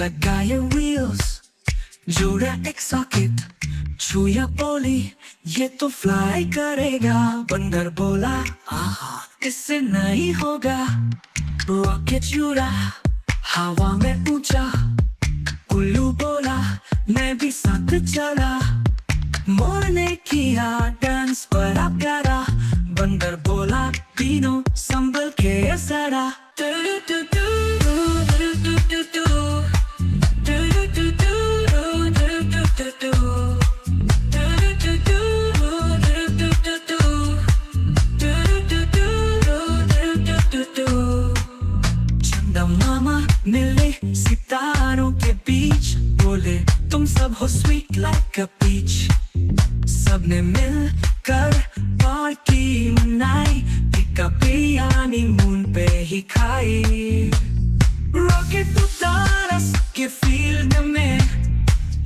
लगाए wheels, जोड़ा एक सॉकेट, छुया बोली ये तो फ्लाई करेगा। बंदर बोला आहा इससे नहीं होगा। रॉकेट जुड़ा हवा में ऊंचा, उल्लू बोला मैं भी साथ चला। मोर ने किया डांस बड़ा प्यारा, बंदर बोला डीनो संभल के जरा। मामा मिले सितारों के बीच, बोले तुम सब हो स्वीट लाइक अ पीच। सबने मिलकर पार्टी मनाई, पिकअप बिरयानी मून पे ही खाई। रॉकेट उतारा सबके फील्ड में,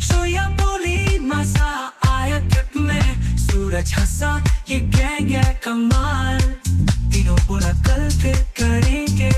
सोया बोली मजा आया ट्रिप में। सूरज हंसा ये गैंग है कमाल, तीनों बोला कल फिर करेंगे